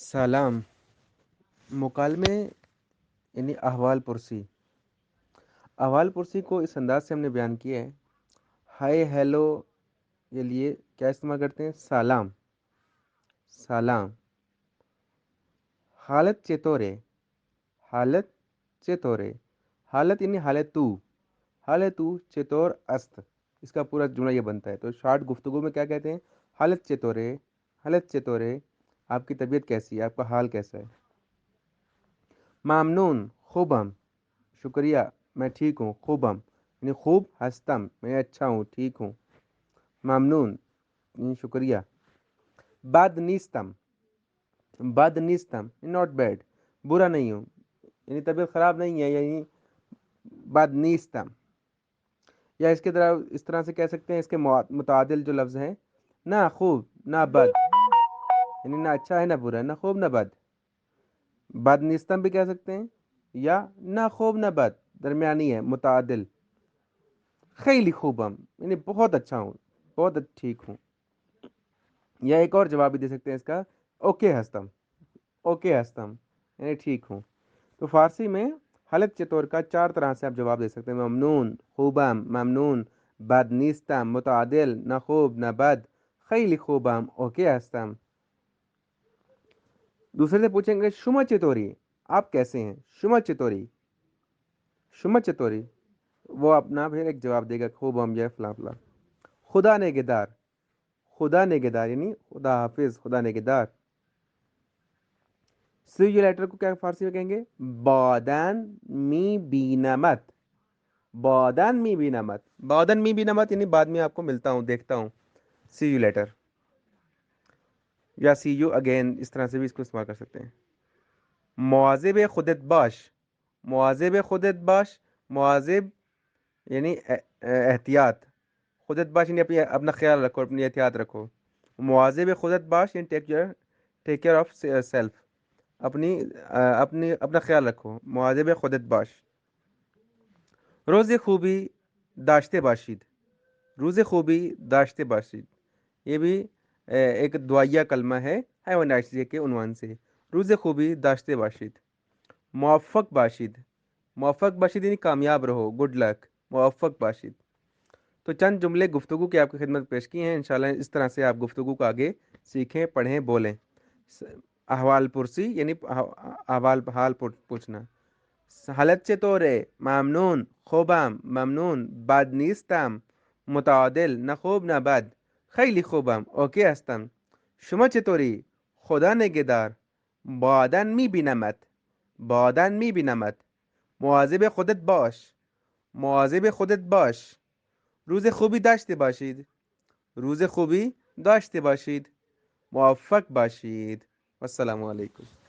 سلام. مکالمے یعنی احوال پرسی. احوال پرسی کو اس انداز سے ہم نے بیان کیا ہے. ہائے ہیلو کے لیے کیا استعمال کرتے ہیں؟ سلام. سلام. حالت چطوره. حالت چطوره. حالت یعنی حالت تو. حالت تو چطور است. اس کا پورا جملہ یہ بنتا ہے. تو شارٹ گفتگو میں کیا کہتے ہیں؟ حالت چطوره. حالت چطوره. آپ کی طبیعت کیسی ہے؟ آپ کا حال کیسا ہے؟ ممنون. خوبم. شکریہ، میں ٹھیک ہوں. خوبم یعنی خوب. ہستم میں اچھا ہوں، ٹھیک ہوں. ممنون یعنی شکریہ. بد نیستم. بد نیستم ناٹ بیڈ، برا نہیں ہوں، یعنی طبیعت خراب نہیں ہے، یعنی بد نیستم. یا اس طرح سے کہہ سکتے ہیں. اس کے متعادل جو لفظ ہیں، نہ خوب نہ بد، یعنی نہ اچھا ہے نہ برا، نہ خوب نہ بد. بد نیستم بھی کہہ سکتے ہیں، یا نہ خوب نہ بد، درمیانی ہے، متعادل. خیلی خوبم یعنی بہت اچھا ہوں، بہت ٹھیک ہوں. یا ایک اور جواب بھی دے سکتے ہیں اس کا، اوکے ہستم. اوکے ہستم یعنی ٹھیک ہوں. تو فارسی میں حالت چطور کا 4 طرح سے آپ جواب دے سکتے ہیں. ممنون، خوبم، ممنون، بد نیستم، متعادل، نہ خوب نہ بد، خیلی خوبم، اوکے ہستم. دوسرے سے پوچھیں گے شما چطوری، آپ کیسے ہیں؟ شما چطوری. شما چطوری. وہ اپنا پھر ایک جواب دے گا، خوبم یا فلاں فلاں. خدا نگہدار. خدا نگہدار یعنی خدا حافظ، خدا نگہدار. سی یو لیٹر کو کیا فارسی میں کہیں گے؟ بادن می بینمت. بادن می بینمت. بادن می بینمت یعنی بعد میں آپ کو ملتا ہوں، دیکھتا ہوں. سی یو لیٹر یا سی یو اگین، اس طرح سے بھی اس کو استعمال کر سکتے ہیں. مواظب خودت باش. مواظب خودت باش. مواظب یعنی احتیاط. خودت باش یعنی اپنا خیال رکھو، اپنی احتیاط رکھو. مواظب خودت باش یعنی ٹیک کیئر آف سیلف. اپنا خیال رکھو. مواظب خودت باش. روز خوبی داشته باشید. روز خوبی داشته باشید. یہ بھی ایک دعائیہ کلمہ ہے حیوان عشریہ کے عنوان سے. روز خوبی داشته باشید. موفق باشید. موفق باشید یعنی کامیاب رہو، گڈ لک. موفق باشید. تو چند جملے گفتگو کی آپ کی خدمت پیش کی ہیں. انشاءاللہ اس طرح سے آپ گفتگو کو آگے سیکھیں، پڑھیں، بولیں. احوال پرسی یعنی حال پوچھنا. حالت چطوره؟ ممنون، خوبم، ممنون، بد نیستم، متعادل، نه خوب نه بد، خیلی خوبم، اوکی هستم. شما چطوری؟ خدا نگهدار. بعداً میبینمت. بعداً میبینمت. مواظب خودت باش. مواظب خودت باش. روز خوبی داشته باشید. روز خوبی داشته باشید. موفق باشید. والسلام علیکم.